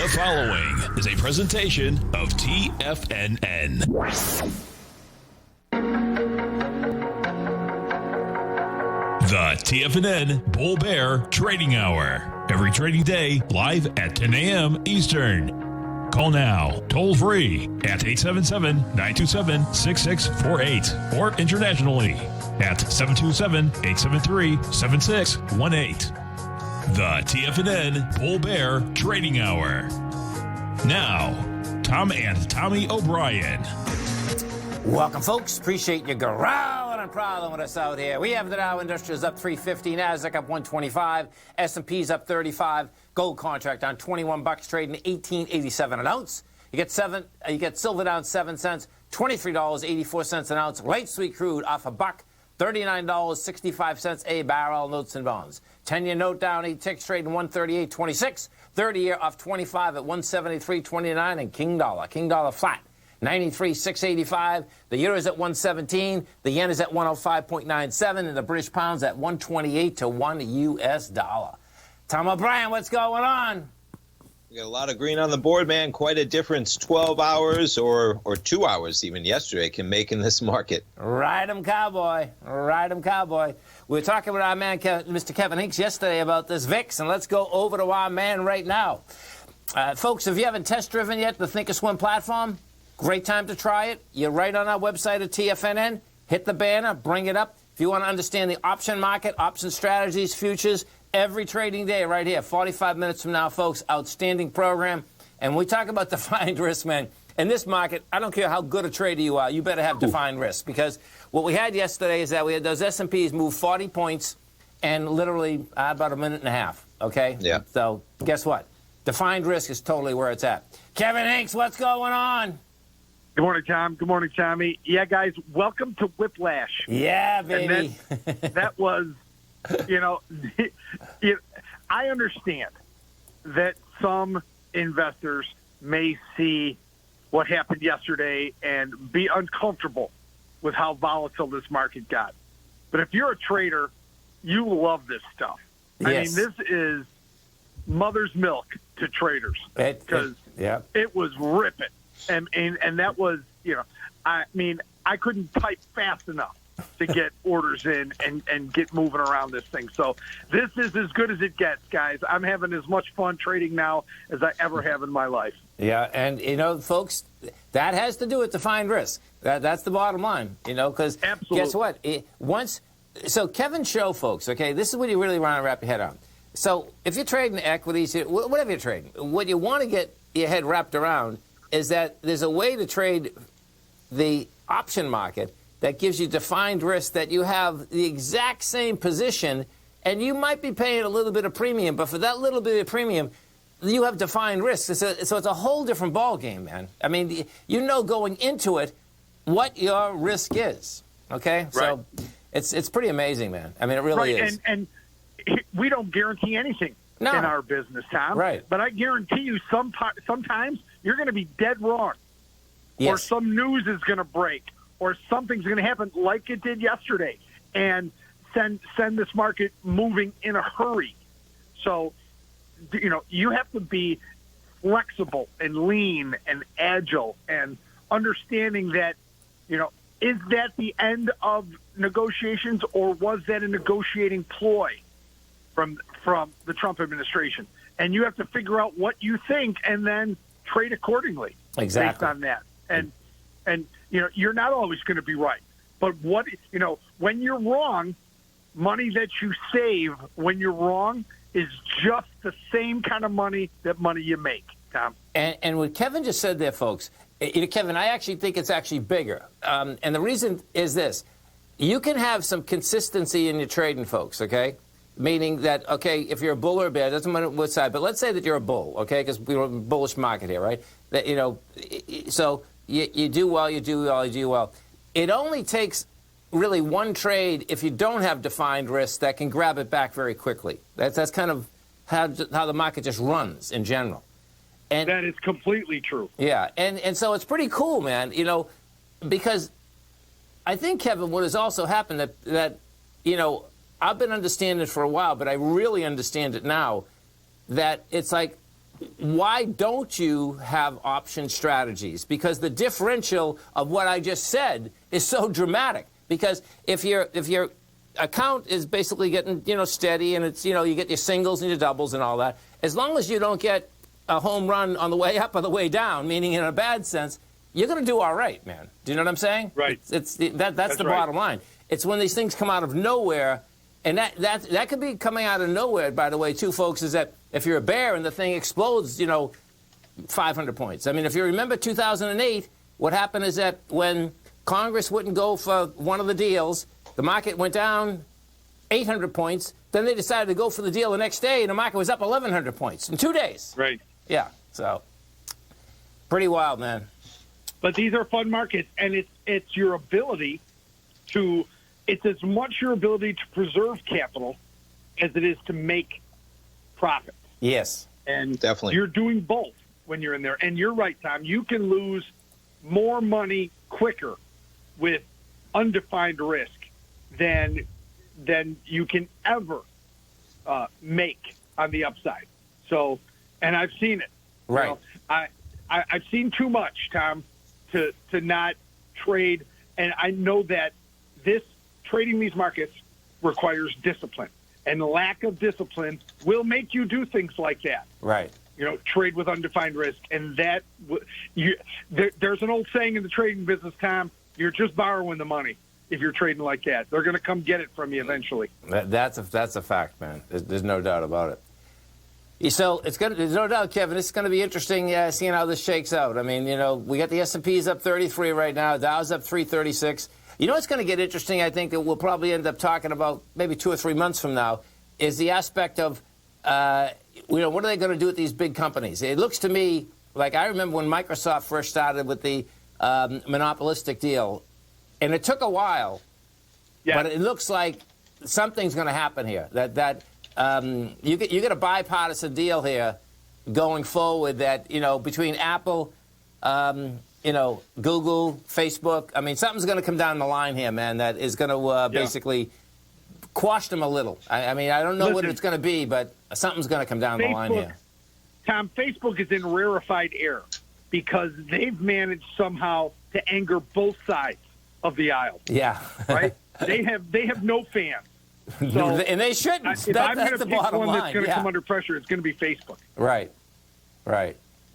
The following is a presentation of TFNN. The TFNN Bull Bear Trading Hour. Every trading day, live at 10 a.m. Eastern. Call now, toll free at 877-927-6648 or internationally at 727-873-7618. The TFNN Bull Bear Trading Hour. Now, Tom and Tommy O'Brien. Welcome, folks. Appreciate you growling and prowling with us out here. We have the Dow Industrials up 350, Nasdaq up 125, S&P's up 35, gold contract on 21 bucks, trading 18.87 an ounce. You get silver down 7 cents, $23.84 an ounce. Light sweet crude off a buck, $39.65 a barrel. Notes and bonds. 10-year note down 8 ticks, trading 138.26. 30-year off 25 at 173.29, and King dollar flat. 93.685. The euro is at 117. The yen is at 105.97, and the British pound's at 128 to 1 U.S. dollar. Tom O'Brien, what's going on? We got a lot of green on the board, man. Quite a difference. 12 hours or 2 hours even yesterday can make in this market. Ride 'em, cowboy. Ride 'em, cowboy. We were talking with our man, Mr. Kevin Hinks, yesterday about this VIX, and let's go over to our man right now. Folks, if you haven't test-driven yet the Thinkorswim platform, great time to try it. You're right on our website at TFNN. Hit the banner, bring it up. If you want to understand the option market, option strategies, futures, every trading day right here, 45 minutes from now, folks. Outstanding program. And we talk about defined risk, man. In this market, I don't care how good a trader you are, you better have defined risk. Because what we had yesterday is that we had those S&Ps move 40 points in literally about a minute and a half, okay? Yeah. So guess what? Defined risk is totally where it's at. Kevin Hinks, what's going on? Good morning, Tom. Good morning, Tommy. Yeah, guys, welcome to Whiplash. Yeah, baby. And that was, I understand that some investors may see what happened yesterday and be uncomfortable with how volatile this market got. But if you're a trader, you love this stuff. Yes. I mean, this is mother's milk to traders because it was ripping. And that was, I couldn't type fast enough to get orders in and get moving around this thing. So this is as good as it gets, guys. I'm having as much fun trading now as I ever have in my life. Yeah, and, folks, that has to do with defined risk. That's the bottom line, because guess what? So Kevin's show, folks, okay, this is what you really want to wrap your head on. So if you're trading equities, whatever you're trading, what you want to get your head wrapped around is that there's a way to trade the option market that gives you defined risk, that you have the exact same position, and you might be paying a little bit of premium, but for that little bit of premium, you have defined risk. So it's a whole different ballgame, man. I mean, going into it what your risk is, okay? Right. So it's pretty amazing, man. I mean, it really is. And we don't guarantee anything in our business, Tom. Right. But I guarantee you sometimes you're going to be dead wrong. Yes. Or some news is going to break, or something's going to happen like it did yesterday, and send this market moving in a hurry. So, you have to be flexible and lean and agile and understanding that, is that the end of negotiations, or was that a negotiating ploy from the Trump administration? And you have to figure out what you think and then trade accordingly based on that. And you're not always going to be right. But when you're wrong, money that you save when you're wrong is just the same kind of money you make, Tom. And what Kevin just said there, folks, Kevin, I actually think it's actually bigger. And the reason is this. You can have some consistency in your trading, folks, okay? Meaning that, okay, if you're a bull or a bear, it doesn't matter what side, but let's say that you're a bull, okay, because we're in a bullish market here, right? That, so you do well, you do well, you do well. It only takes really one trade if you don't have defined risk that can grab it back very quickly. That's kind of how the market just runs in general. And that is completely true. Yeah, and so it's pretty cool, man, because I think, Kevin, what has also happened that I've been understanding it for a while, but I really understand it now, that it's like why don't you have option strategies? Because the differential of what I just said is so dramatic. Because if your account is basically getting, steady, and it's, you get your singles and your doubles and all that, as long as you don't get a home run on the way up or the way down, meaning in a bad sense, you're going to do all right, man. Do you know what I'm saying? Right. That's the right. bottom line. It's when these things come out of nowhere, and that could be coming out of nowhere, by the way, too, folks, is that if you're a bear and the thing explodes, 500 points. I mean, if you remember 2008, what happened is that when Congress wouldn't go for one of the deals, the market went down 800 points. Then they decided to go for the deal the next day, and the market was up 1,100 points in 2 days. Right. Yeah, so pretty wild, man. But these are fun markets, and it's your ability to – it's as much your ability to preserve capital as it is to make profit. Yes. And definitely, you're doing both when you're in there. And you're right, Tom. You can lose more money quicker with undefined risk than you can ever make on the upside. So, and I've seen it. Right. I've seen too much, Tom, to not trade. And I know that trading these markets requires discipline. And the lack of discipline will make you do things like that. Right. Trade with undefined risk. And there's an old saying in the trading business, Tom, you're just borrowing the money if you're trading like that. They're going to come get it from you eventually. That's a fact, man. There's no doubt about it. So there's no doubt, Kevin, it's going to be interesting seeing how this shakes out. I mean, we got the S&P's up 33 right now. Dow's up 336. What's going to get interesting, I think, that we'll probably end up talking about maybe 2 or 3 months from now, is the aspect of, what are they going to do with these big companies? It looks to me like I remember when Microsoft first started with the monopolistic deal, and it took a while, but it looks like something's going to happen here. You get a bipartisan deal here going forward that, between Apple, Google, Facebook. I mean, something's going to come down the line here, man, that is going to basically quash them a little. I mean, I don't know what it's going to be, but something's going to come down the line here. Tom, Facebook is in rarefied air because they've managed somehow to anger both sides of the aisle. Yeah. Right? They have no fans. So, and they shouldn't. If I'm going to pick one line. that's going to come under pressure, it's going to be Facebook. Right.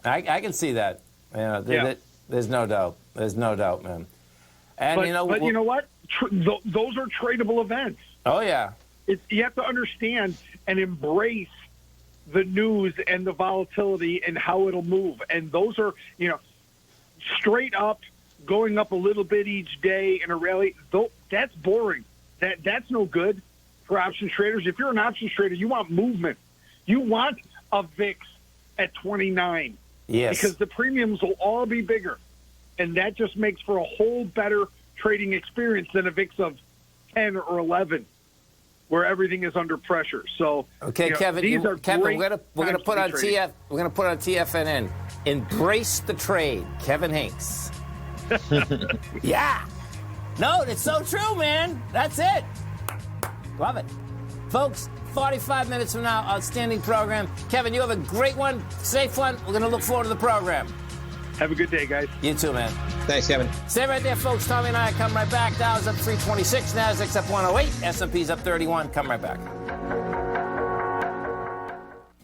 I can see that. There's no doubt. There's no doubt, man. And but you know what? Those are tradable events. Oh yeah. You have to understand and embrace the news and the volatility and how it'll move. And those are, straight up going up a little bit each day in a rally. That's boring. That's no good for option traders. If you're an option trader, you want movement. You want a VIX at 29. Yes. Because the premiums will all be bigger. And that just makes for a whole better trading experience than a VIX of 10 or 11 where everything is under pressure. So okay, Kevin, we're going to put on TFNN. Embrace the trade, Kevin Hinks. Yeah. No, it's so true, man. That's it. Love it. Folks, 45 minutes from now, outstanding program. Kevin, you have a great one. Safe one. We're going to look forward to the program. Have a good day, guys. You too, man. Thanks, Kevin. Stay right there, folks. Tommy and I come right back. Dow's up 326. Nasdaq's up 108. S&P's up 31. Come right back.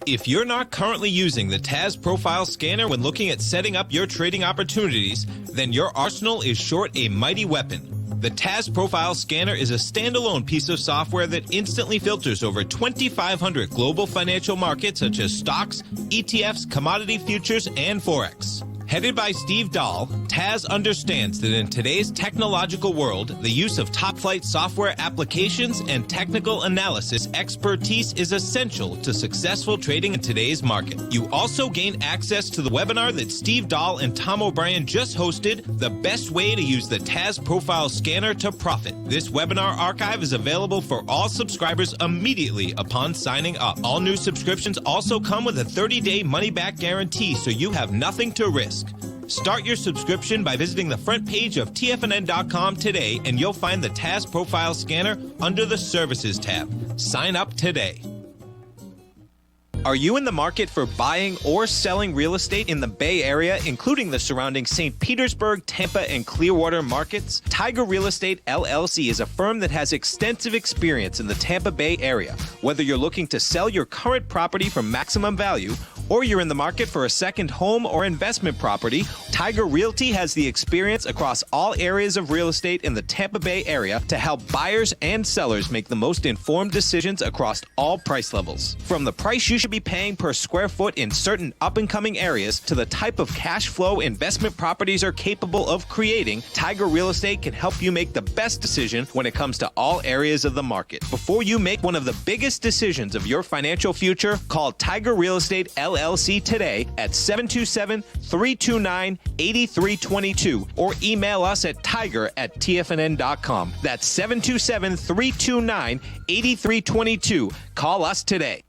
If you're not currently using the TAS Profile Scanner when looking at setting up your trading opportunities, then your arsenal is short a mighty weapon. The TAS Profile Scanner is a standalone piece of software that instantly filters over 2,500 global financial markets such as stocks, ETFs, commodity futures, and Forex. Headed by Steve Dahl, TAS understands that in today's technological world, the use of top-flight software applications and technical analysis expertise is essential to successful trading in today's market. You also gain access to the webinar that Steve Dahl and Tom O'Brien just hosted, The Best Way to Use the TAS Profile Scanner to Profit. This webinar archive is available for all subscribers immediately upon signing up. All new subscriptions also come with a 30-day money-back guarantee, so you have nothing to risk. Start your subscription by visiting the front page of TFNN.com today, and you'll find the TAS Profile Scanner under the Services tab. Sign up today. Are you in the market for buying or selling real estate in the Bay Area, including the surrounding St. Petersburg, Tampa, and Clearwater markets? Tiger Real Estate LLC is a firm that has extensive experience in the Tampa Bay area. Whether you're looking to sell your current property for maximum value, or you're in the market for a second home or investment property, Tiger Realty has the experience across all areas of real estate in the Tampa Bay area to help buyers and sellers make the most informed decisions across all price levels. From the price you should be paying per square foot in certain up-and-coming areas to the type of cash flow investment properties are capable of creating, Tiger Real Estate can help you make the best decision when it comes to all areas of the market. Before you make one of the biggest decisions of your financial future, call Tiger Real Estate LLC today at 727-329-8322 or email us at tiger@tfnn.com. That's 727-329-8322. Call us today.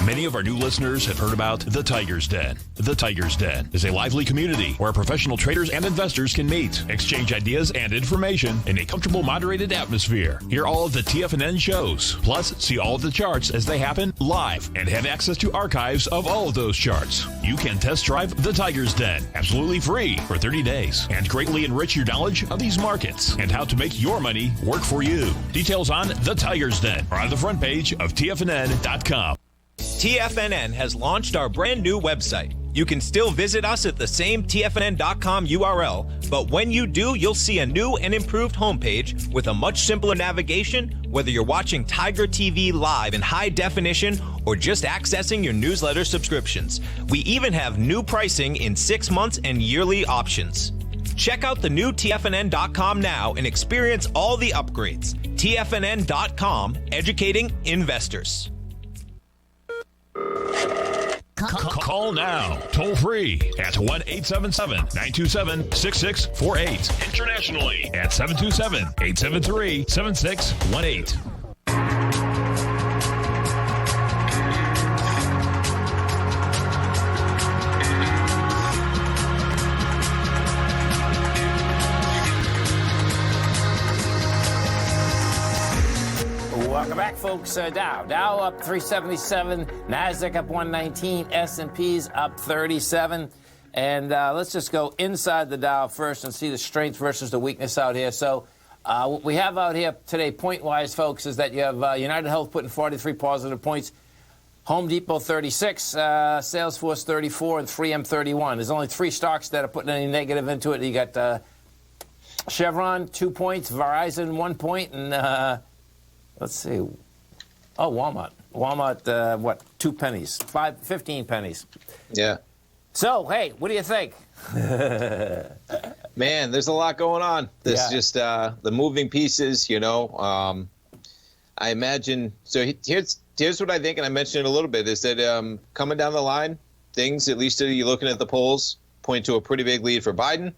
Many of our new listeners have heard about the Tiger's Den. The Tiger's Den is a lively community where professional traders and investors can meet, exchange ideas and information in a comfortable, moderated atmosphere. Hear all of the TFNN shows, plus see all of the charts as they happen live and have access to archives of all of those charts. You can test drive the Tiger's Den absolutely free for 30 days and greatly enrich your knowledge of these markets and how to make your money work for you. Details on the Tiger's Den are on the front page of TFNN.com. TFNN has launched our brand new website. You can still visit us at the same TFNN.com URL, but when you do, you'll see a new and improved homepage with a much simpler navigation, whether you're watching Tiger TV live in high definition or just accessing your newsletter subscriptions. We even have new pricing in 6 months and yearly options. Check out the new TFNN.com now and experience all the upgrades. TFNN.com, educating investors. Call now, toll free at 1-877-927-6648. Internationally at 727-873-7618. Welcome back, folks. Dow up 377, Nasdaq up 119, S&P's up 37. And let's just go inside the Dow first and see the strength versus the weakness out here. So what we have out here today, point-wise, folks, is that you have United Health putting 43 positive points, Home Depot 36, Salesforce 34, and 3M 31. There's only 3 stocks that are putting any negative into it. You got Chevron 2 points, Verizon 1 point, and let's see. Oh, Walmart. Walmart, 2 pennies? 15 pennies. Yeah. So, hey, what do you think? Man, there's a lot going on. This just the moving pieces, you know. I imagine. So here's what I think, and I mentioned it a little bit, is that coming down the line, things, at least you're looking at the polls, point to a pretty big lead for Biden.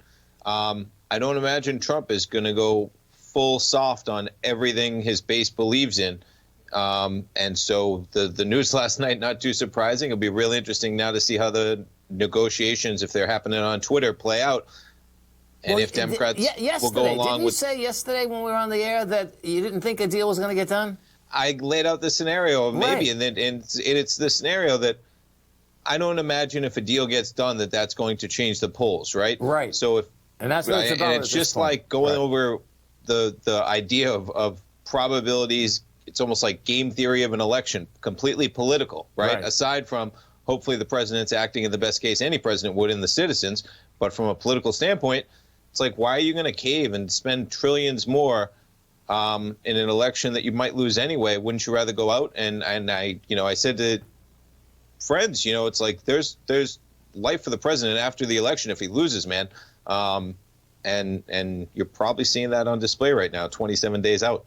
I don't imagine Trump is going to go full soft on everything his base believes in. And so the news last night, not too surprising. It'll be really interesting now to see how the negotiations, if they're happening on Twitter, play out. And if Democrats will go along didn't you say yesterday when we were on the air that you didn't think a deal was going to get done? I laid out the scenario of maybe, and it's the scenario that I don't imagine if a deal gets done that's going to change the polls, right? Right. So and that's what it's about. And it's just like going over the idea of probabilities. It's almost like game theory of an election, completely political, right? Aside from hopefully the president's acting in the best case any president would in the citizens, but from a political standpoint, it's like, why are you going to cave and spend trillions more in an election that you might lose anyway? Wouldn't you rather go out? And I said to friends, it's like there's life for the president after the election if he loses, man. And you're probably seeing that on display right now, 27 days out.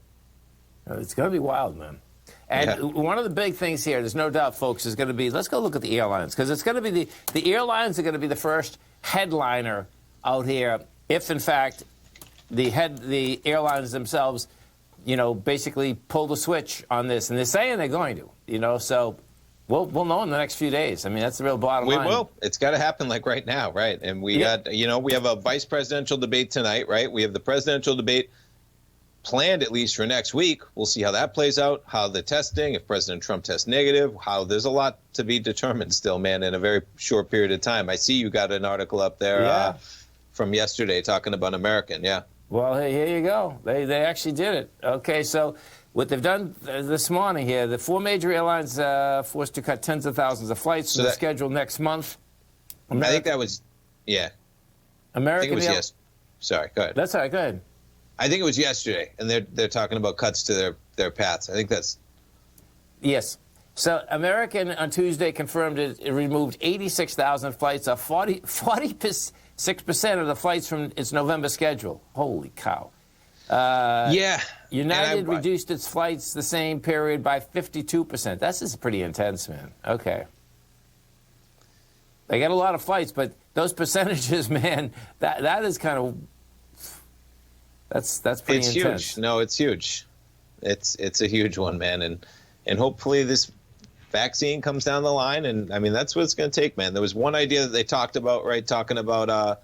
It's going to be wild, man. And one of the big things here, there's no doubt, folks, is going to be, let's go look at the airlines, because it's going to be the airlines are going to be the first headliner out here if, in fact, the airlines themselves, basically pull the switch on this. And they're saying they're going to, so we'll know in the next few days. I mean, that's the real bottom line. We will. It's got to happen like right now, right? And we got, we have a vice presidential debate tonight, right? We have the presidential debate planned, at least for next week. We'll see how that plays out, how the testing, if President Trump tests negative, how there's a lot to be determined still, man, in a very short period of time. I see you got an article up there from yesterday talking about American, Well, here you go. They actually did it. Okay, so what they've done this morning here, the 4 major airlines forced to cut tens of thousands of flights from the schedule next month. I think that was, American. I think it was yes. Sorry, go ahead. That's all right. Go ahead. I think it was yesterday, and they're talking about cuts to their paths. I think that's... Yes. So American on Tuesday confirmed it removed 86,000 flights, 46% of the flights from its November schedule. Holy cow. United reduced its flights the same period by 52%. That's just pretty intense, man. Okay. They got a lot of flights, but those percentages, man, that is kind of... That's pretty intense. It's huge. No, it's huge. It's a huge one, man. And hopefully this vaccine comes down the line. And, I mean, that's what it's going to take, man. There was one idea that they talked about, right, talking about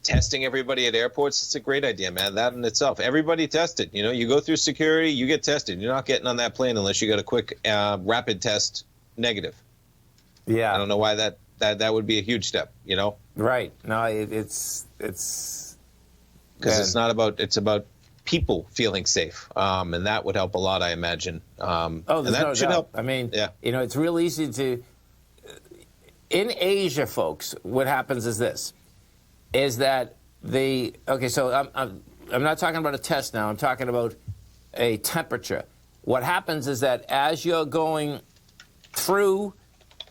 testing everybody at airports. It's a great idea, man, that in itself. Everybody tested. You know, you go through security, you get tested. You're not getting on that plane unless you got a quick rapid test negative. Yeah. I don't know why that would be a huge step, you know? Right. No, it's... Because it's about people feeling safe, and that would help a lot, I imagine. There's and that no should doubt. help. I mean, you know, it's real easy to... In Asia, folks, what happens is this, is that okay, so I'm not talking about a test now. I'm talking about a temperature. What happens is that as you're going through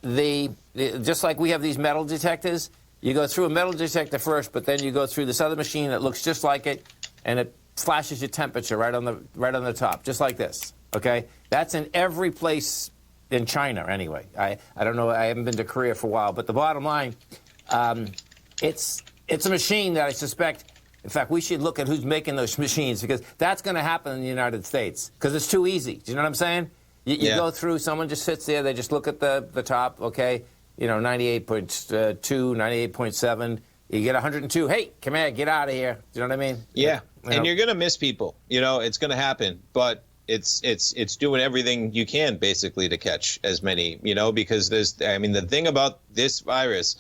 just like we have these metal detectors, you go through a metal detector first, but then you go through this other machine that looks just like it, and it flashes your temperature right on the top, just like this. Okay, that's in every place in China anyway. I don't know. I haven't been to Korea for a while, but the bottom line, it's a machine that I suspect. In fact, we should look at who's making those machines, because that's going to happen in the United States because it's too easy. Do you know what I'm saying? You go through, someone just sits there, they just look at the top, okay, you know, 98.2, 98.7, you get 102, hey, come here, get out of here. Do you know what I mean? Yeah, and you're going to miss people. You know, it's going to happen, but it's doing everything you can, basically, to catch as many, you know, because the thing about this virus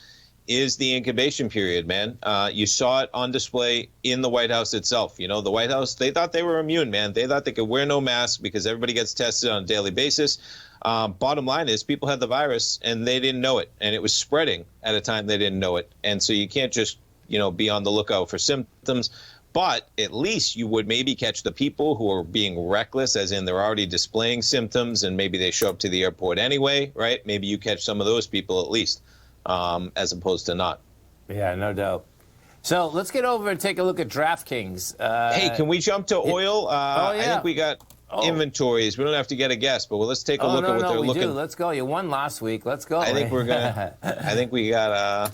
is the incubation period, man. You saw it on display in the White House itself. You know, the White House, they thought they were immune, man. They thought they could wear no mask because everybody gets tested on a daily basis. Bottom line is people had the virus and they didn't know it, and it was spreading at a time they didn't know it. And so you can't just, you know, be on the lookout for symptoms, but at least you would maybe catch the people who are being reckless, as in they're already displaying symptoms and maybe they show up to the airport anyway, right? Maybe you catch some of those people at least. As opposed to not. Yeah, no doubt. So let's get over and take a look at DraftKings. Hey, can we jump to oil? I think we got inventories. We don't have to get a guess, but let's take a look at what they're looking. Do. Let's go. You won last week. Let's go. I think we're gonna. I think we got.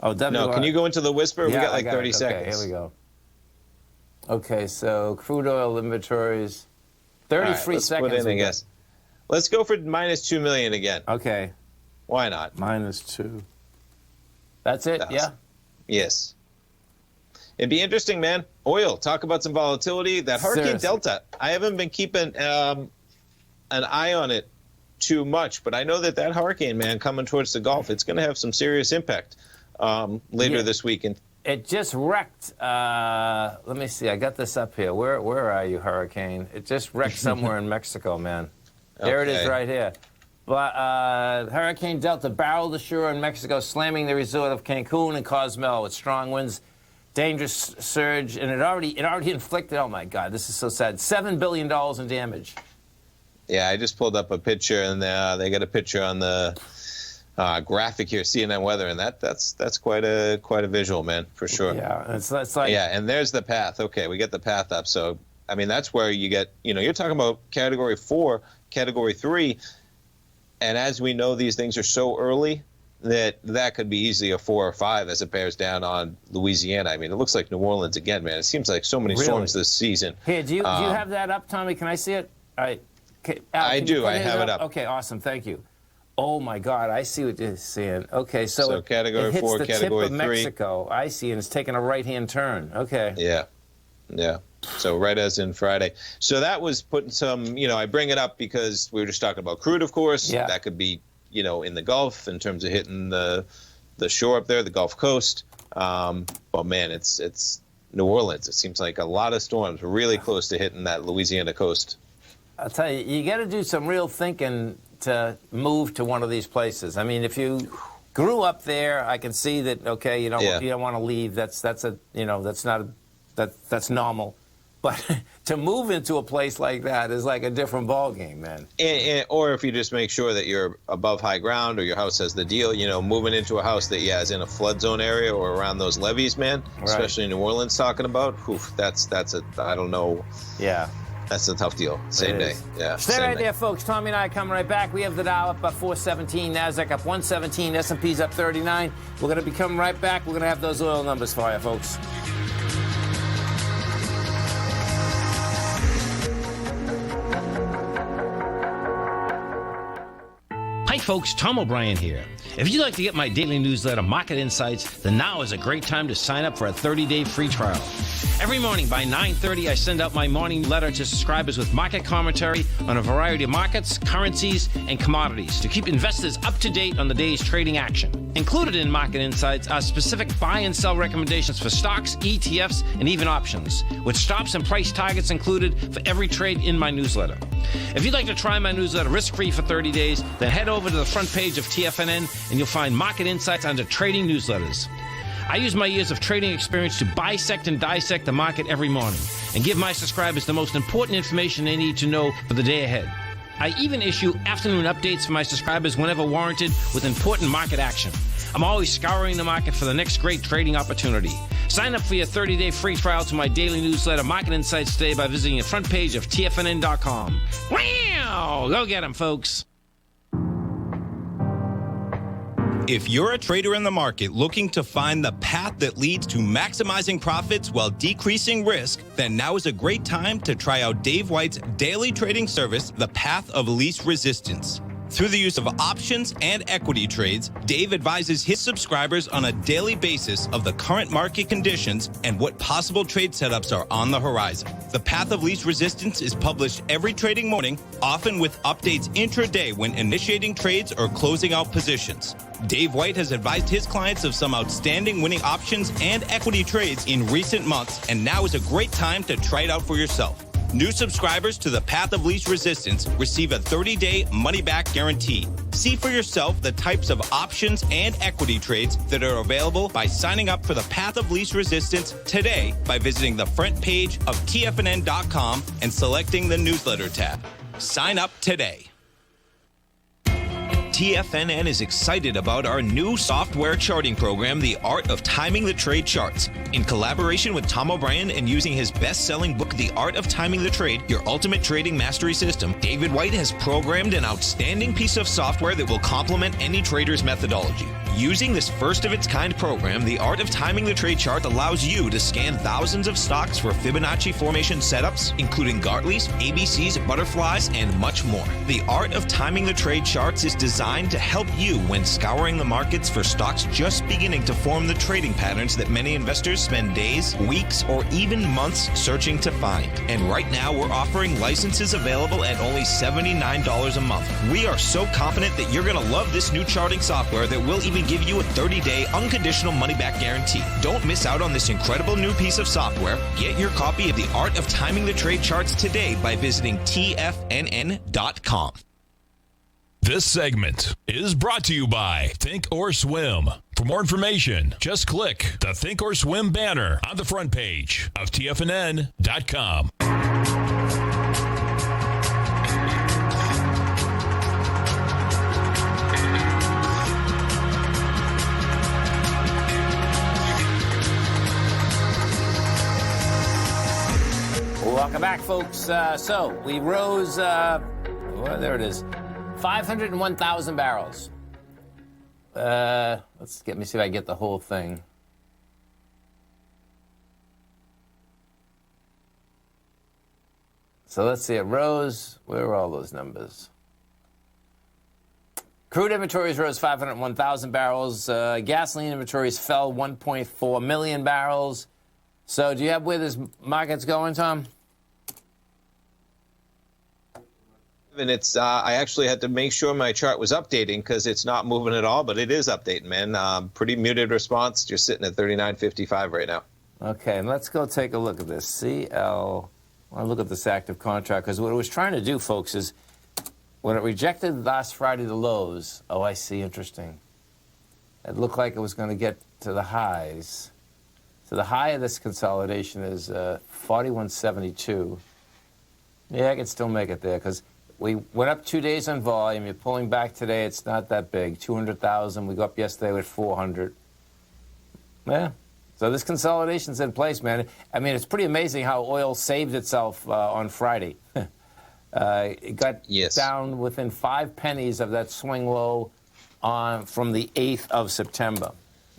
No, can you go into the whisper? Yeah, we got like 30 Okay, seconds. here we go. Okay, so crude oil inventories, 33 let's seconds. Put in, I guess. Let's go for -2 million again. Okay. Why not? -2. That's it? Yeah? Yes. It'd be interesting, man. Oil, talk about some volatility. That Hurricane Delta, I haven't been keeping an eye on it too much, but I know that hurricane, man, coming towards the Gulf, it's going to have some serious impact later this week. And it just wrecked. Let me see. I got this up here. Where are you, hurricane? It just wrecked somewhere in Mexico, man. There it is right here. But Hurricane Delta barreled ashore in Mexico, slamming the resort of Cancun and Cozumel with strong winds, dangerous surge, and it already inflicted, oh my God, this is so sad, $7 billion in damage. Yeah, I just pulled up a picture, and they got a picture on the graphic here, CNN Weather, and that's quite a visual, man, for sure. Yeah, it's like... Yeah, and there's the path. Okay, we get the path up. So, I mean, that's where you get, you know, you're talking about Category 4, Category 3, and as we know, these things are so early that could be easily a 4 or 5 as it bears down on Louisiana. I mean, it looks like New Orleans again, man. It seems like so many storms this season. Here, do you have that up, Tommy? Can I see it? All right. I do. I have it up. Okay, awesome. Thank you. Oh my God, I see what you're saying. Okay, so Category it hits 4, the Category tip of 3. Mexico. I see, and it's taking a right-hand turn. Okay. Yeah. Yeah. So right as in Friday. So that was putting some, I bring it up because we were just talking about crude, of course. Yeah. That could be, in the Gulf in terms of hitting the shore up there, the Gulf Coast. But man, it's New Orleans. It seems like a lot of storms are really close to hitting that Louisiana coast. I'll tell you, you got to do some real thinking to move to one of these places. I mean, if you grew up there, I can see that. Okay, you don't want to leave. That's normal. But to move into a place like that is like a different ballgame, man. Or if you just make sure that you're above high ground or your house has the deal, moving into a house that is in a flood zone area or around those levees, man, right. Especially in New Orleans talking about, that's I don't know. Yeah. That's a tough deal. Same day. Yeah. Stay right there, folks. Tommy and I coming right back. We have the Dow up by 417, NASDAQ up 117, S&P's up 39. We're going to be coming right back. We're going to have those oil numbers for you, folks. Hi folks, Tom O'Brien here. If you'd like to get my daily newsletter, Market Insights, then now is a great time to sign up for a 30-day free trial. Every morning by 9:30, I send out my morning letter to subscribers with market commentary on a variety of markets, currencies, and commodities to keep investors up to date on the day's trading action. Included in Market Insights are specific buy and sell recommendations for stocks, ETFs, and even options, with stops and price targets included for every trade in my newsletter. If you'd like to try my newsletter risk-free for 30 days, then head over to the front page of TFNN and you'll find Market Insights under Trading Newsletters. I use my years of trading experience to bisect and dissect the market every morning and give my subscribers the most important information they need to know for the day ahead. I even issue afternoon updates for my subscribers whenever warranted with important market action. I'm always scouring the market for the next great trading opportunity. Sign up for your 30-day free trial to my daily newsletter, Market Insights, today by visiting the front page of TFNN.com. Wow! Go get them, folks. If you're a trader in the market looking to find the path that leads to maximizing profits while decreasing risk, then now is a great time to try out Dave White's daily trading service, The Path of Least Resistance. Through the use of options and equity trades, Dave advises his subscribers on a daily basis of the current market conditions and what possible trade setups are on the horizon. The Path of Least Resistance is published every trading morning, often with updates intraday when initiating trades or closing out positions. Dave White has advised his clients of some outstanding winning options and equity trades in recent months, and now is a great time to try it out for yourself. New subscribers to the Path of Least Resistance receive a 30-day money-back guarantee. See for yourself the types of options and equity trades that are available by signing up for the Path of Least Resistance today by visiting the front page of TFNN.com and selecting the newsletter tab. Sign up today. TFNN is excited about our new software charting program, The Art of Timing the Trade Charts. In collaboration with Tom O'Brien and using his best-selling book, The Art of Timing the Trade, Your Ultimate Trading Mastery System, David White has programmed an outstanding piece of software that will complement any trader's methodology. Using this first-of-its-kind program, The Art of Timing the Trade Chart allows you to scan thousands of stocks for Fibonacci formation setups, including Gartley's, ABC's, butterflies, and much more. The Art of Timing the Trade Charts is designed to help you when scouring the markets for stocks just beginning to form the trading patterns that many investors spend days, weeks, or even months searching to find. And right now, we're offering licenses available at only $79 a month. We are so confident that you're going to love this new charting software that will even give you a 30-day unconditional money-back guarantee. Don't miss out on this incredible new piece of software. Get your copy of The Art of Timing the Trade Charts today by visiting TFNN.com. This segment is brought to you by Think or Swim. For more information, just click the Think or Swim banner on the front page of TFNN.com. Welcome back, folks. So we rose, well, there it is, 501,000 barrels. Let me see if I get the whole thing. So let's see, it rose. Where are all those numbers? Crude inventories rose 501,000 barrels. Gasoline inventories fell 1.4 million barrels. So do you have where this market's going, Tom? And it's I actually had to make sure my chart was updating because it's not moving at all, but it is updating, man. Pretty muted response. Just sitting at 39.55 right now. Okay, and let's go take a look at this. CL, I want to look at this active contract because what it was trying to do, folks, is when it rejected last Friday the lows, oh, I see, interesting. It looked like it was going to get to the highs. So the high of this consolidation is 41.72. Yeah, I can still make it there because we went up 2 days on volume. You're pulling back today. It's not that big. 200,000. We go up yesterday with 400. Yeah. So this consolidation's in place, man. I mean, it's pretty amazing how oil saved itself on Friday. It got down within 5 pennies of that swing low from the 8th of September.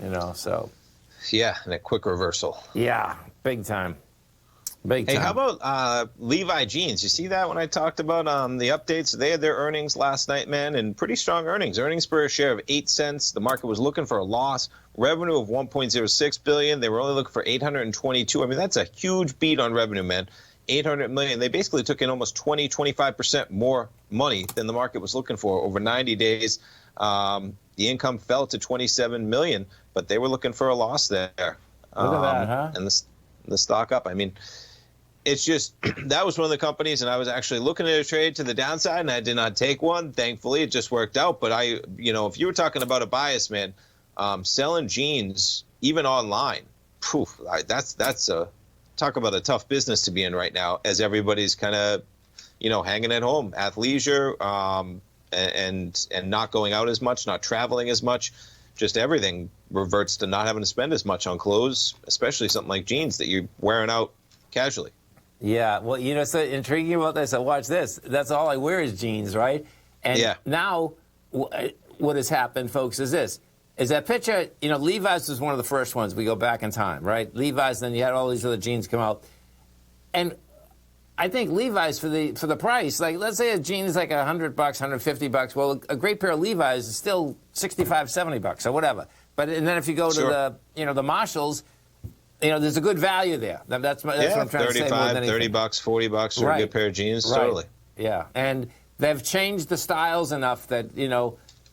You know, so. Yeah, and a quick reversal. Yeah, big time. Big time. Hey, how about Levi Jeans? You see that when I talked about the updates? They had their earnings last night, man, and pretty strong earnings. Earnings per share of 8 cents. The market was looking for a loss. Revenue of $1.06 billion. They were only looking for 822. I mean, that's a huge beat on revenue, man. 800 million. They basically took in almost 25% more money than the market was looking for over 90 days. The income fell to 27 million, but they were looking for a loss there. Look at that, huh? And the stock up. I mean, it's just that was one of the companies, and I was actually looking at a trade to the downside, and I did not take one. Thankfully, it just worked out. But if you were talking about a bias, man, selling jeans even online, that's a talk about a tough business to be in right now, as everybody's kind of hanging at home, athleisure, and not going out as much, not traveling as much. Just everything reverts to not having to spend as much on clothes, especially something like jeans that you're wearing out casually. Yeah, well, it's so intriguing about this. Watch this. That's all I wear is jeans, right? And now what has happened, folks, is this. Is that picture, Levi's was one of the first ones. We go back in time, right? Levi's, then you had all these other jeans come out. And I think Levi's for the price, like let's say a jean is like $100, $150. Well, a great pair of Levi's is still $65, $70 or whatever. And then if you go to the Marshalls, there's a good value there. That's what I'm trying to say. $35, $30, $40 for a good pair of jeans, totally. Yeah, and they've changed the styles enough that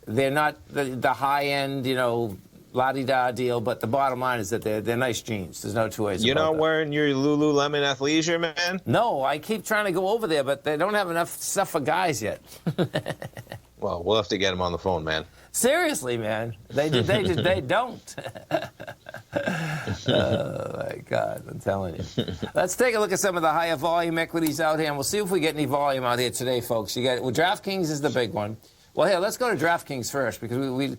they're not the high end la-di-da deal, but the bottom line is that they're nice jeans. There's no two ways about it. You're not wearing your Lululemon athleisure, man? No, I keep trying to go over there, but they don't have enough stuff for guys yet. Well, we'll have to get them on the phone, man. Seriously, man. They don't. Oh, my God, I'm telling you. Let's take a look at some of the higher volume equities out here, and we'll see if we get any volume out here today, folks. DraftKings is the big one. Well, here, let's go to DraftKings first, because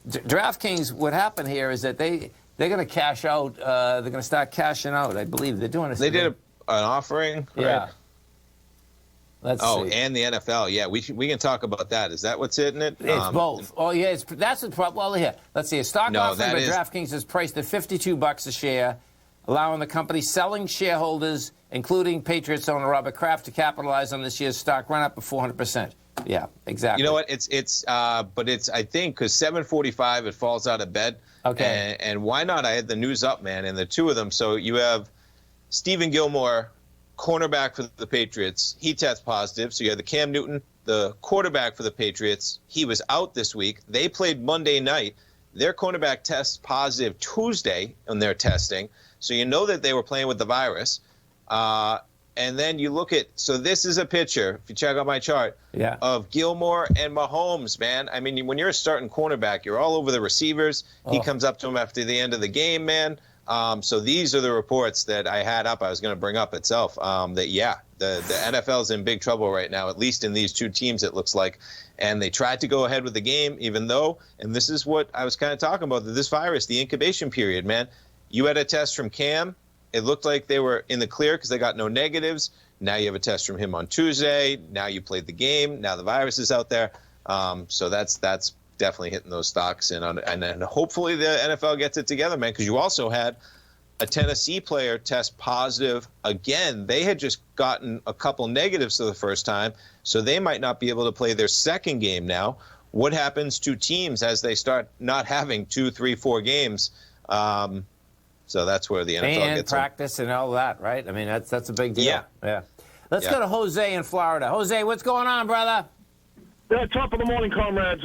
DraftKings, what happened here is that they're going to cash out. They're going to start cashing out, I believe. They're doing this. They did an offering, right? Yeah. Let's see. And the NFL. Yeah, we can talk about that. Is that what's hitting it? It's both. Oh, yeah, that's the problem. Well, here, let's see. A stock offering by DraftKings is priced at $52 a share, allowing the company selling shareholders, including Patriots owner Robert Kraft, to capitalize on this year's stock run-up of 400%. Yeah, exactly. You know what? But it's I think because 7:45 it falls out of bed. Okay. And why not? I had the news up, man, and the two of them. So you have Stephen Gilmore, cornerback for the Patriots. He tests positive. So you have the Cam Newton, the quarterback for the Patriots. He was out this week. They played Monday night. Their cornerback tests positive Tuesday on their testing. So you know that they were playing with the virus. And then you look at, so this is a picture, if you check out my chart, of Gilmore and Mahomes, man. I mean, when you're a starting cornerback, you're all over the receivers. He comes up to him after the end of the game, man. So these are the reports that I had up. I was going to bring up itself. The NFL's in big trouble right now, at least in these two teams, it looks like. And they tried to go ahead with the game, even though, and this is what I was kind of talking about, this virus, the incubation period, man. You had a test from Cam. It looked like they were in the clear because they got no negatives. Now you have a test from him on Tuesday. Now you played the game. Now the virus is out there. So that's definitely hitting those stocks. And then hopefully the NFL gets it together, man, because you also had a Tennessee player test positive again. They had just gotten a couple negatives for the first time, so they might not be able to play their second game now. What happens to teams as they start not having 2, 3, 4 games? So that's where the NFL and gets practice and all that, right? I mean, that's a big deal. Yeah. Let's go to Jose in Florida. Jose, what's going on, brother? Top of the morning, comrades.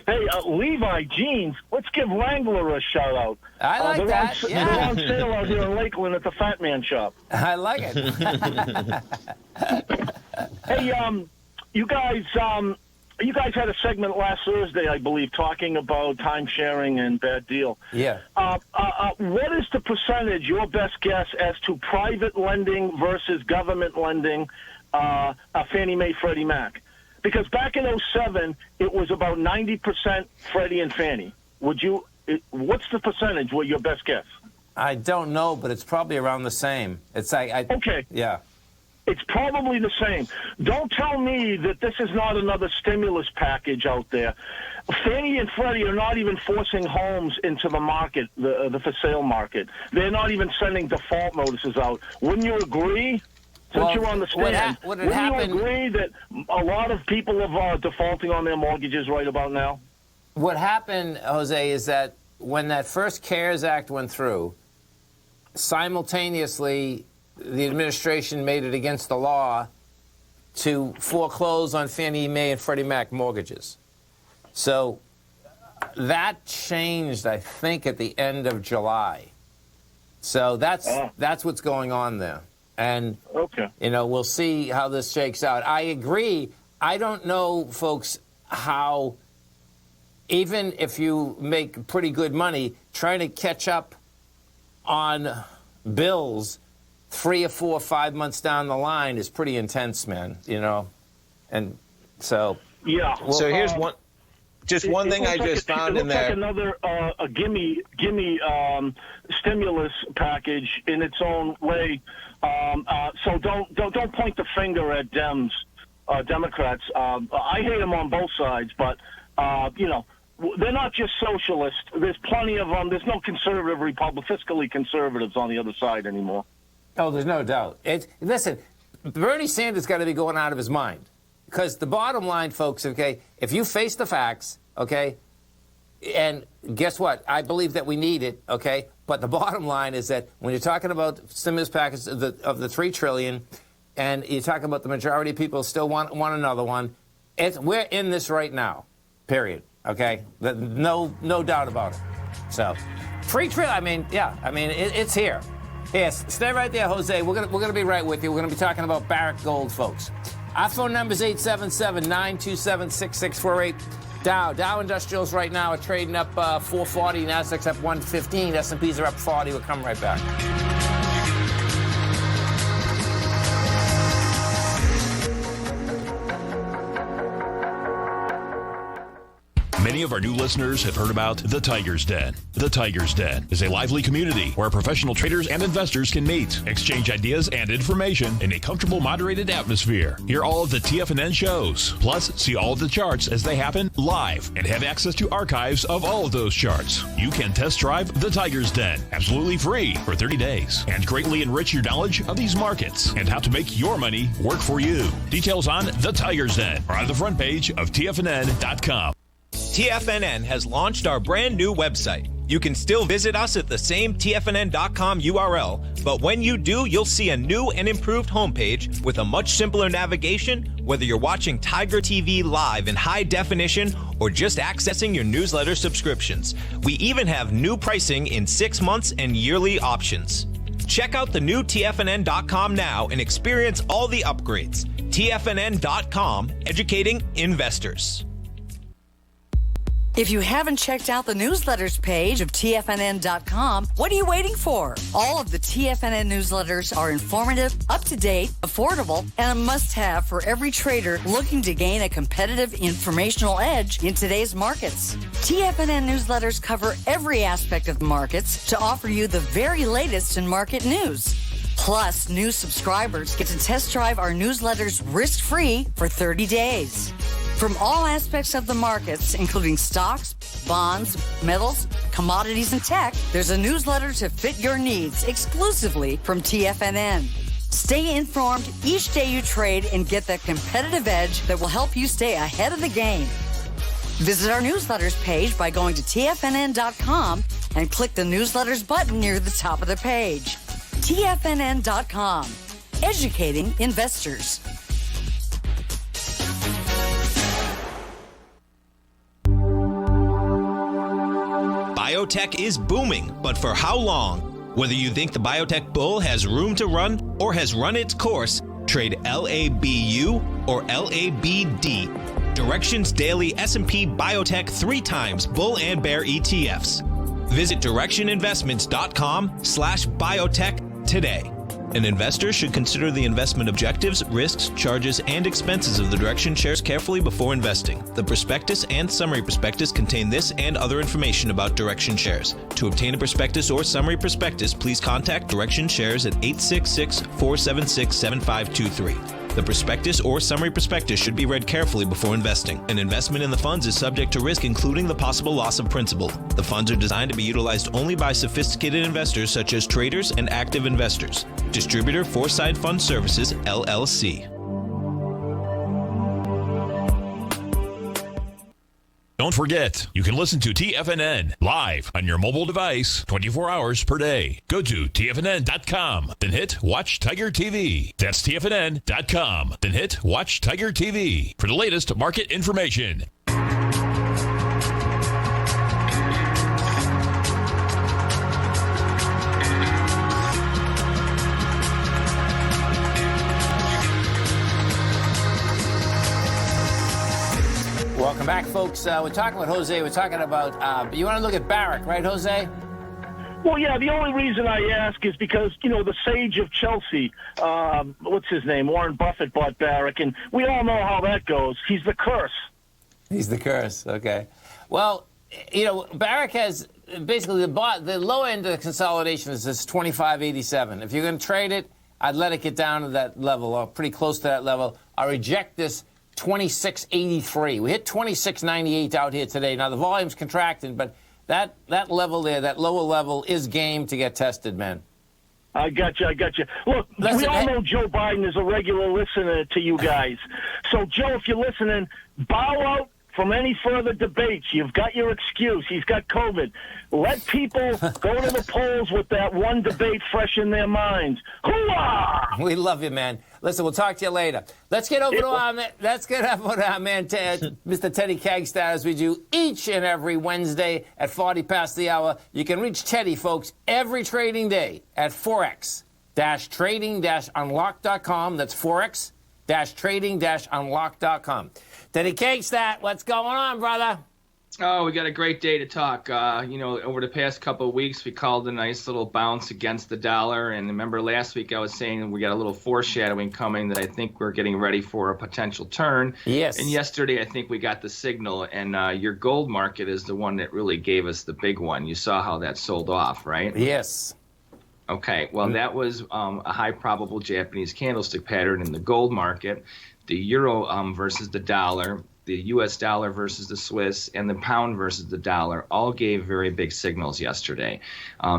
Hey, Levi jeans. Let's give Wrangler a shout out. I like that. They're on sale out here in Lakeland at the Fat Man Shop. I like it. Hey, you guys had a segment last Thursday, I believe, talking about time sharing and bad deal. Yeah. What is the percentage, your best guess, as to private lending versus government lending, Fannie Mae, Freddie Mac? Because back in 2007, it was about 90% Freddie and Fannie. What's the percentage? What your best guess? I don't know, but it's probably around the same. It's like okay. Yeah. It's probably the same. Don't tell me that this is not another stimulus package out there. Fannie and Freddie are not even forcing homes into the market, the for sale market. They're not even sending default notices out. Wouldn't you agree? Since you're on the stand, wouldn't you agree that a lot of people are defaulting on their mortgages right about now? What happened, Jose, is that when that first CARES Act went through, simultaneously the administration made it against the law to foreclose on Fannie Mae and Freddie Mac mortgages. So that changed, I think, at the end of July. So that's what's going on there. And, we'll see how this shakes out. I agree. I don't know, folks, how, even if you make pretty good money, trying to catch up on bills 3 or 4 or 5 months down the line is pretty intense, man, And so... Yeah. Well, so here's one thing I just found in there. Like another gimme stimulus package in its own way. So don't point the finger at Democrats. I hate them on both sides, but they're not just socialist. There's plenty of them. There's no conservative fiscally conservatives on the other side anymore. Oh, there's no doubt. Listen, Bernie Sanders got to be going out of his mind. Because the bottom line, folks, if you face the facts, and guess what? I believe that we need it, But the bottom line is that when you're talking about stimulus package of the $3 trillion, and you're talking about the majority of people still want another one, we're in this right now, period, No doubt about it. So, $3 trillion, it's here. Yes, stay right there, Jose. We're gonna be right with you. We're gonna be talking about Barrick Gold, folks. Our phone number is 877-927-6648. Dow Industrials right now are trading up 440. Nasdaq's up 115. S&Ps are up 40. We'll come right back. Many of our new listeners have heard about the Tiger's Den. The Tiger's Den is a lively community where professional traders and investors can meet, exchange ideas and information in a comfortable, moderated atmosphere. Hear all of the TFNN shows, plus see all of the charts as they happen live and have access to archives of all of those charts. You can test drive the Tiger's Den absolutely free for 30 days and greatly enrich your knowledge of these markets and how to make your money work for you. Details on the Tiger's Den are on the front page of TFNN.com. TFNN has launched our brand new website. You can still visit us at the same TFNN.com URL, but when you do, you'll see a new and improved homepage with a much simpler navigation, whether you're watching Tiger TV live in high definition or just accessing your newsletter subscriptions. We even have new pricing in 6 months and yearly options. Check out the new TFNN.com now and experience all the upgrades. TFNN.com, educating investors. If you haven't checked out the newsletters page of TFNN.com, what are you waiting for? All of the TFNN newsletters are informative, up-to-date, affordable, and a must-have for every trader looking to gain a competitive informational edge in today's markets. TFNN newsletters cover every aspect of the markets to offer you the very latest in market news. Plus, new subscribers get to test drive our newsletters risk-free for 30 days. From all aspects of the markets, including stocks, bonds, metals, commodities, and tech, there's a newsletter to fit your needs exclusively from TFNN. Stay informed each day you trade and get that competitive edge that will help you stay ahead of the game. Visit our newsletters page by going to TFNN.com and click the newsletters button near the top of the page. TFNN.com, educating investors. Biotech is booming, but for how long? Whether you think the biotech bull has room to run or has run its course, trade LABU or LABD. Direction's daily S&P Biotech 3 times bull and bear ETFs. Visit directioninvestments.com/biotech today. An investor should consider the investment objectives, risks, charges, and expenses of the Direction shares carefully before investing. The prospectus and summary prospectus contain this and other information about Direction shares. To obtain a prospectus or summary prospectus, please contact Direction shares at 866-476-7523. The prospectus or summary prospectus should be read carefully before investing. An investment in the funds is subject to risk, including the possible loss of principal. The funds are designed to be utilized only by sophisticated investors such as traders and active investors. Distributor Foreside Fund Services, LLC. Don't forget, you can listen to TFNN live on your mobile device 24 hours per day. Go to TFNN.com, then hit Watch Tiger TV. That's TFNN.com, then hit Watch Tiger TV for the latest market information. Welcome back, folks. We're talking with Jose. We're talking about, you want to look at Barrick, right, Jose? Well, yeah, the only reason I ask is because, the sage of Chelsea, what's his name? Warren Buffett bought Barrick, and we all know how that goes. He's the curse. He's the curse, okay. Well, Barrick has basically the low end of the consolidation is this 25.87. If you're going to trade it, I'd let it get down to that level, or pretty close to that level. I reject this 26.83. We hit 26.98 out here today. Now, the volume's contracted, but that level there, that lower level, is game to get tested, man. I got you. Look, we all know Joe Biden is a regular listener to you guys. So, Joe, if you're listening, bow out from any further debates. You've got your excuse. He's got COVID. Let people go to the polls with that one debate fresh in their minds. Hooah! We love you, man. Listen, we'll talk to you later. Let's get over to our man, Mr. Teddy Kagstad, as we do each and every Wednesday at 40 past the hour. You can reach Teddy, folks, every trading day at forex-trading-unlock.com. That's forex-trading-unlock.com. Teddy Kagstad, what's going on, brother? Oh, we got a great day to talk. Over the past couple of weeks, we called a nice little bounce against the dollar. And remember last week I was saying we got a little foreshadowing coming that I think we're getting ready for a potential turn. Yes. And yesterday I think we got the signal. And your gold market is the one that really gave us the big one. You saw how that sold off, right? Yes. Okay. Well, that was a high probable Japanese candlestick pattern in the gold market. The euro versus the dollar, the U.S. dollar versus the Swiss, and the pound versus the dollar all gave very big signals yesterday.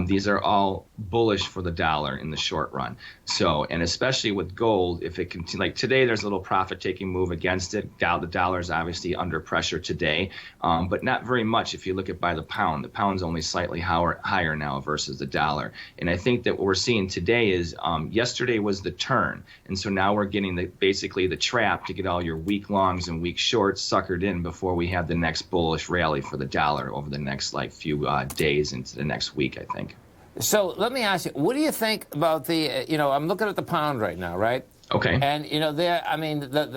These are all bullish for the dollar in the short run. So, and especially with gold, if it continues, like today, there's a little profit-taking move against it. The dollar is obviously under pressure today, but not very much if you look at by the pound. The pound's only slightly higher now versus the dollar. And I think that what we're seeing today is yesterday was the turn. And so now we're getting basically the trap to get all your weak longs and weak shorts suckered in before we have the next bullish rally for the dollar over the next few days into the next week, I think. So let me ask you, what do you think about the, I'm looking at the pound right now, right? Okay. And,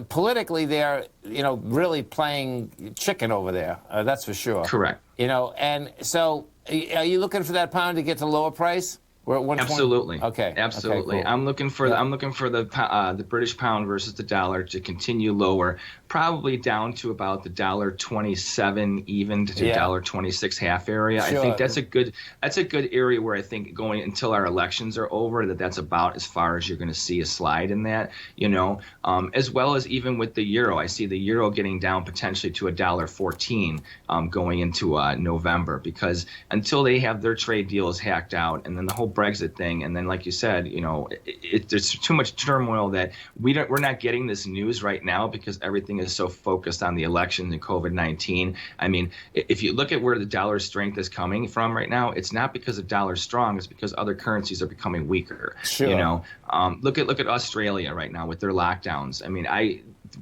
politically they're, really playing chicken over there. That's for sure. Correct. And so are you looking for that pound to get to lower price? We're at 120? Absolutely. Okay. Absolutely. Okay, cool. I'm looking for the British pound versus the dollar to continue lower, probably down to about the $1.27 even to $1.26 half area. Sure. I think that's a good area where I think going until our elections are over, that's about as far as you're going to see a slide in that, as well as even with the euro. I see the euro getting down potentially to $1.14 going into November, because until they have their trade deals hacked out, and then the whole Brexit thing, and then like you said, there's too much turmoil that we're not getting this news right now because everything is so focused on the elections and COVID-19. I mean, if you look at where the dollar strength is coming from right now, it's not because the dollar's strong, it's because other currencies are becoming weaker. Sure. Look at Australia right now with their lockdowns. I mean, I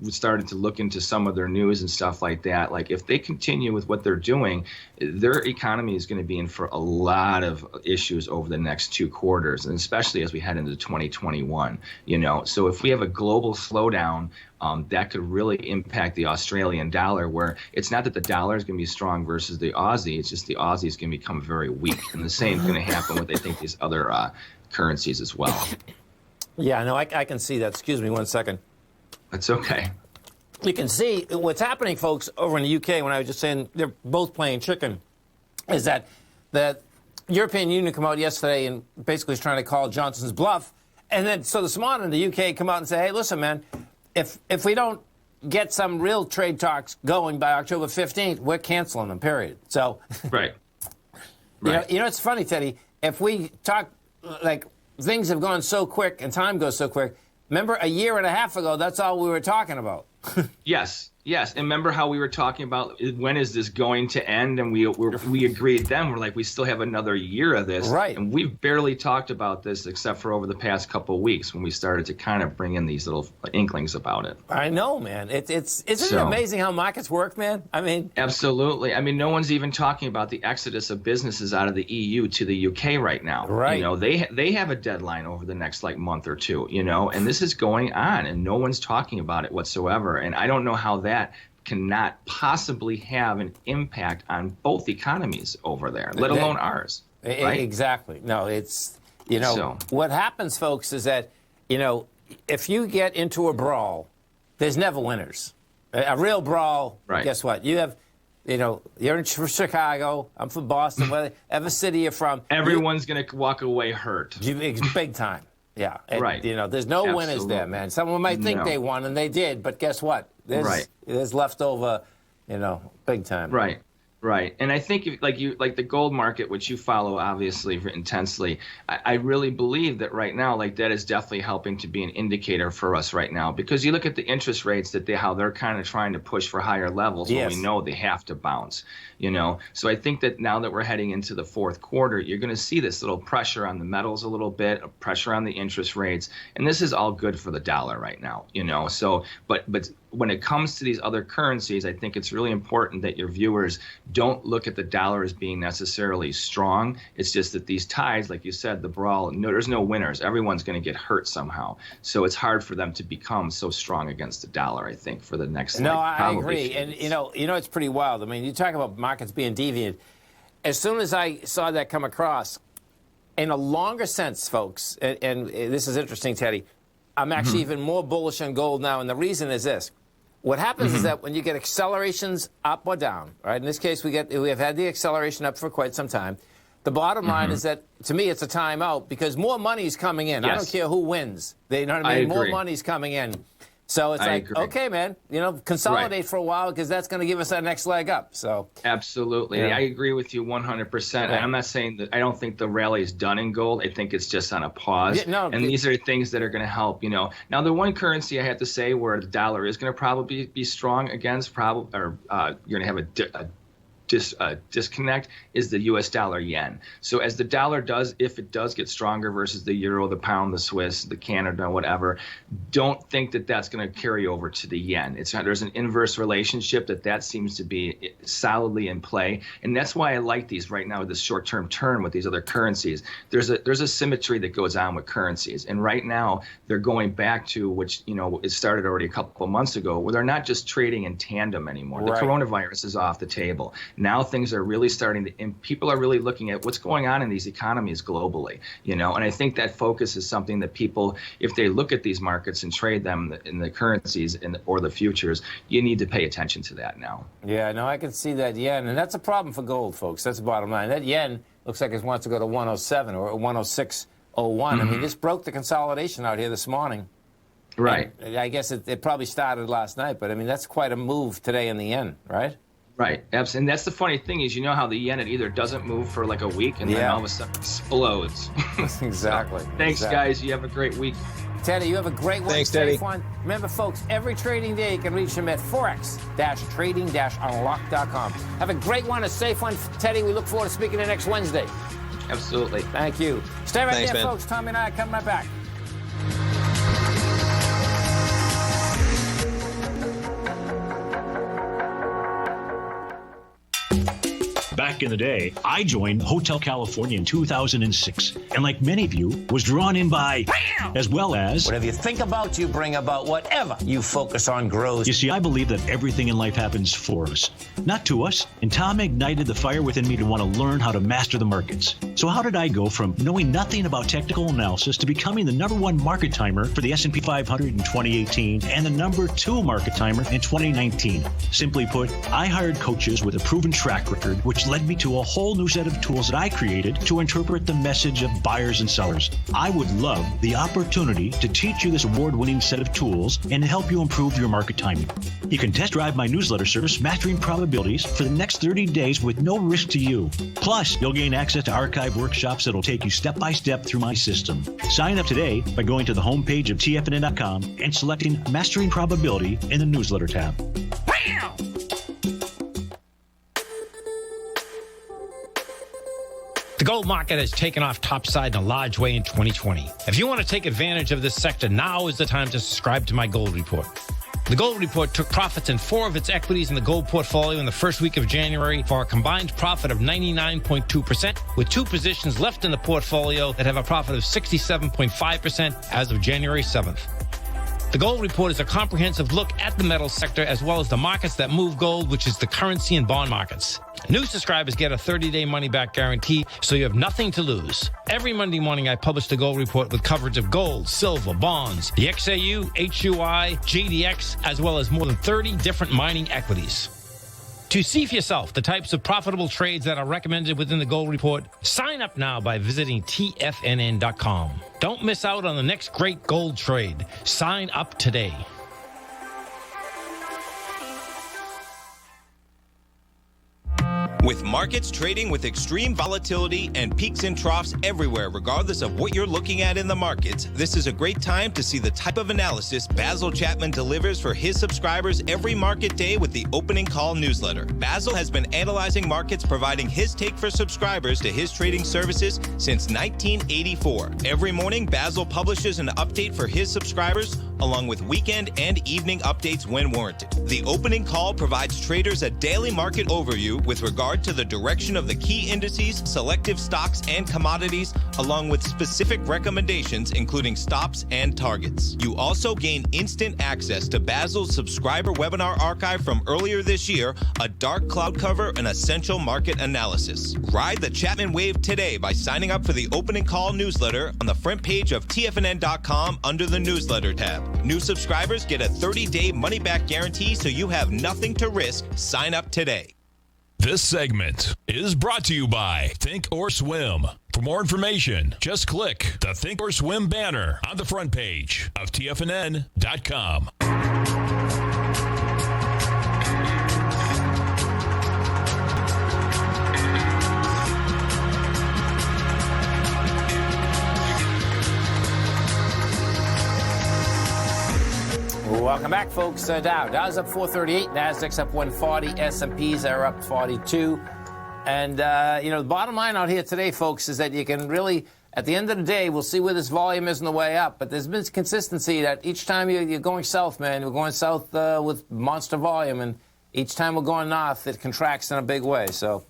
started to look into some of their news and stuff like that. Like, if they continue with what they're doing, their economy is going to be in for a lot of issues over the next 2 quarters, and especially as we head into 2021. So if we have a global slowdown, that could really impact the Australian dollar, where it's not that the dollar is going to be strong versus the Aussie, it's just the Aussie is going to become very weak. And the same is going to happen with, I think, these other currencies as well. Yeah, no, I can see that. Excuse me 1 second. That's okay. You can see what's happening, folks, over in the UK, when I was just saying they're both playing chicken, is that the European Union come out yesterday and basically is trying to call Johnson's bluff. And then so this morning the UK come out and say, hey, listen, man, if we don't get some real trade talks going by October 15th, we're canceling them, period. So, right. It's funny, Teddy, if we talk, like, things have gone so quick and time goes so quick. Remember, a year and a half ago, that's all we were talking about. Yes. And remember how we were talking about when is this going to end? And we agreed then. We're like, we still have another year of this. Right. And we've barely talked about this except for over the past couple of weeks when we started to kind of bring in these little inklings about it. I know, man. Isn't it amazing how markets work, man? I mean, absolutely. I mean, no one's even talking about the exodus of businesses out of the EU to the UK right now. Right. They have a deadline over the next month or two, and this is going on and no one's talking about it whatsoever. And I don't know how that cannot possibly have an impact on both economies over there, let alone ours. Right? Exactly. No, it's, what happens, folks, is that, if you get into a brawl, there's never winners. A real brawl, right. Guess what? You have, you're in Chicago, I'm from Boston, whatever city you're from. Everyone's going to walk away hurt. Big time. Yeah. And, right. There's no winners there, man. Someone might think they won, and they did, but guess what? There's leftover, big time. Right. And I think like the gold market, which you follow obviously intensely, I really believe that right now, that is definitely helping to be an indicator for us right now, because you look at the interest rates how they're kind of trying to push for higher levels. Yes. When we know they have to bounce, So I think that now that we're heading into the fourth quarter, you're going to see this little pressure on the metals a little bit, pressure on the interest rates. And this is all good for the dollar right now, So, but when it comes to these other currencies, I think it's really important that your viewers don't look at the dollar as being necessarily strong. It's just that these ties, like you said, the brawl, there's no winners. Everyone's going to get hurt somehow. So it's hard for them to become so strong against the dollar, I think, for the next I agree. And, it's pretty wild. I mean, you talk about markets being deviant. As soon as I saw that come across, in a longer sense, folks, and this is interesting, Teddy, I'm actually even more bullish on gold now, and the reason is this. What happens is that when you get accelerations up or down, right? In this case, we have had the acceleration up for quite some time. The bottom line is that, to me, it's a timeout because more money is coming in. Yes. I don't care who wins. You know what I mean? More money's coming in. So it's okay, man, consolidate for a while because that's going to give us that next leg up. So absolutely. I agree with you 100%. And I'm not saying that I don't think the rally is done in gold. I think it's just on a pause. These are things that are going to help, Now, the one currency I have to say where the dollar is going to probably be strong against, you're going to have a disconnect is the U.S. dollar yen. So as the dollar does, if it does get stronger versus the euro, the pound, the Swiss, the Canada, whatever, don't think that that's going to carry over to the yen. There's an inverse relationship that seems to be solidly in play, and that's why I like these right now with this short-term turn with these other currencies. There's a symmetry that goes on with currencies, and right now they're going back to which it started already a couple of months ago, where they're not just trading in tandem anymore. The coronavirus is off the table. Now things are really starting to, and people are really looking at what's going on in these economies globally, and I think that focus is something that people, if they look at these markets and trade them in the currencies or the futures, you need to pay attention to that now. Yeah, no, I can see that yen, and that's a problem for gold, folks. That's the bottom line. That yen looks like it wants to go to 107 or 106.01. I mean, this broke the consolidation out here this morning. Right. And I guess it probably started last night, but I mean, that's quite a move today in the yen, right? Right. Absolutely. And that's the funny thing is, you know how the yen, it either doesn't move for like a week and then all of a sudden explodes. Exactly. So, thanks, guys. You have a great week. Teddy, you have a great one. Thanks, Safe Teddy. one. Remember, folks, every trading day you can reach him at forex-trading-unlock.com. Have a great one, a safe one. Teddy, we look forward to speaking to you next Wednesday. Absolutely. Thank you. Stay right Thanks, there, man. folks. Tommy and I are coming right back. Back in the day, I joined Hotel California in 2006, and like many of you, was drawn in by, as well as, Whatever you think about, you bring about. Whatever you focus on grows. you see, I believe that everything in life happens for us, not to us. And Tom ignited the fire within me to want to learn how to master the markets. So how did I go from knowing nothing about technical analysis to becoming the #1 market timer for the S&P 500 in 2018 and the #2 market timer in 2019? Simply put, I hired coaches with a proven track record, which led me to a whole new set of tools that I created to interpret the message of buyers and sellers. I would love the opportunity to teach you this award-winning set of tools and help you improve your market timing. You can test drive my newsletter service, Mastering Probabilities, for the next 30 days with no risk to you. Plus, you'll gain access to archive workshops that'll take you step by step through my system. Sign up today by going to the homepage of TFNN.com and selecting Mastering Probability in the newsletter tab. The gold market has taken off topside in a large way in 2020. If you want to take advantage of this sector, now is the time to subscribe to my gold report. The gold report took profits in 4 of its equities in the gold portfolio in the first week of January for a combined profit of 99.2%, with 2 positions left in the portfolio that have a profit of 67.5% as of January 7th. The gold report is a comprehensive look at the metal sector as well as the markets that move gold, which is the currency and bond markets. New subscribers get a 30-day money-back guarantee, so you have nothing to lose. Every Monday morning, I publish the gold report with coverage of gold, silver, bonds, the XAU, HUI, JDX, as well as more than 30 different mining equities. To see for yourself the types of profitable trades that are recommended within the gold report, sign up now by visiting TFNN.com. Don't miss out on the next great gold trade. Sign up today. With markets trading with extreme volatility and peaks and troughs everywhere, regardless of what you're looking at in the markets, this is a great time to see the type of analysis Basil Chapman delivers for his subscribers every market day with the Opening Call newsletter. Basil has been analyzing markets, providing his take for subscribers to his trading services since 1984. Every morning, Basil publishes an update for his subscribers, along with weekend and evening updates when warranted. The Opening Call provides traders a daily market overview with regard to the direction of the key indices, selective stocks, and commodities, along with specific recommendations, including stops and targets. You also gain instant access to Basil's subscriber webinar archive from earlier this year, a dark cloud cover, and essential market analysis. Ride the Chapman wave today by signing up for the Opening Call newsletter on the front page of TFNN.com under the newsletter tab. New subscribers get a 30-day money-back guarantee, so you have nothing to risk. Sign up today. This segment is brought to you by Think or Swim. For more information, just click the Think or Swim banner on the front page of TFNN.com. Welcome back, folks. Dow's up 438, Nasdaq's up 140, S&Ps are up 42. And, the bottom line out here today, folks, is that you can really, at the end of the day, we'll see where this volume is on the way up. But there's been consistency that each time you're going south, man, we're going south with monster volume. And each time we're going north, it contracts in a big way. So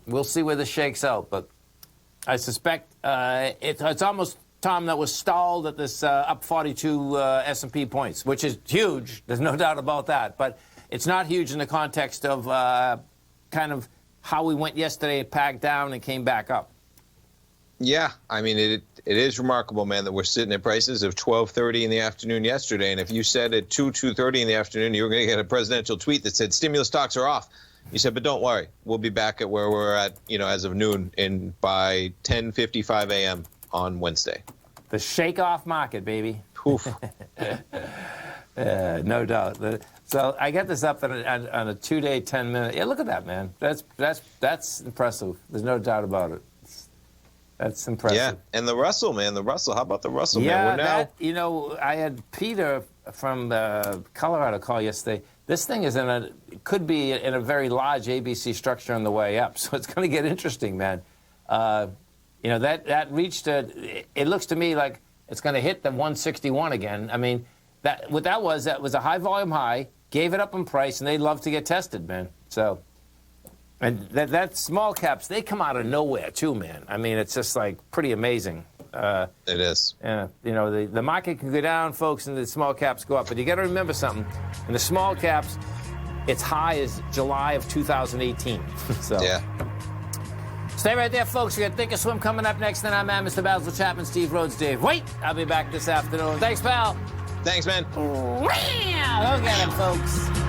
we'll see where this shakes out. But I suspect it's almost, Tom, that was stalled at this up 42 S&P points, which is huge. There's no doubt about that. But it's not huge in the context of kind of how we went yesterday, packed down and came back up. Yeah, I mean, it is remarkable, man, that we're sitting at prices of 12:30 in the afternoon yesterday. And if you said at 2:30 in the afternoon, you were going to get a presidential tweet that said stimulus talks are off. You said, but don't worry, we'll be back at where we're at, as of noon by 10:55 a.m. on Wednesday. The shake-off market, baby. Oof. No doubt. So I get this up on a 2-day, 10-minute. Yeah, look at that, man. That's impressive. There's no doubt about it. That's impressive. Yeah, and the Russell, man. The Russell. How about the Russell, yeah, man? I had Peter from Colorado call yesterday. This thing is could be in a very large ABC structure on the way up. So it's going to get interesting, man. That reached it looks to me like it's going to hit the 161 again. I mean, that was a high volume high, gave it up in price, and they'd love to get tested, man. So, and that small caps, they come out of nowhere too, man. I mean, it's just like pretty amazing. It is. Yeah, the market can go down, folks, and the small caps go up. But you got to remember something. In the small caps, it's high as July of 2018. So. Yeah. Stay right there, folks. We got Think or Swim coming up next. Then I'm Mr. Basil Chapman, Steve Rhodes, Dave. Wait, I'll be back this afternoon. Thanks, pal. Thanks, man. Look at him, folks.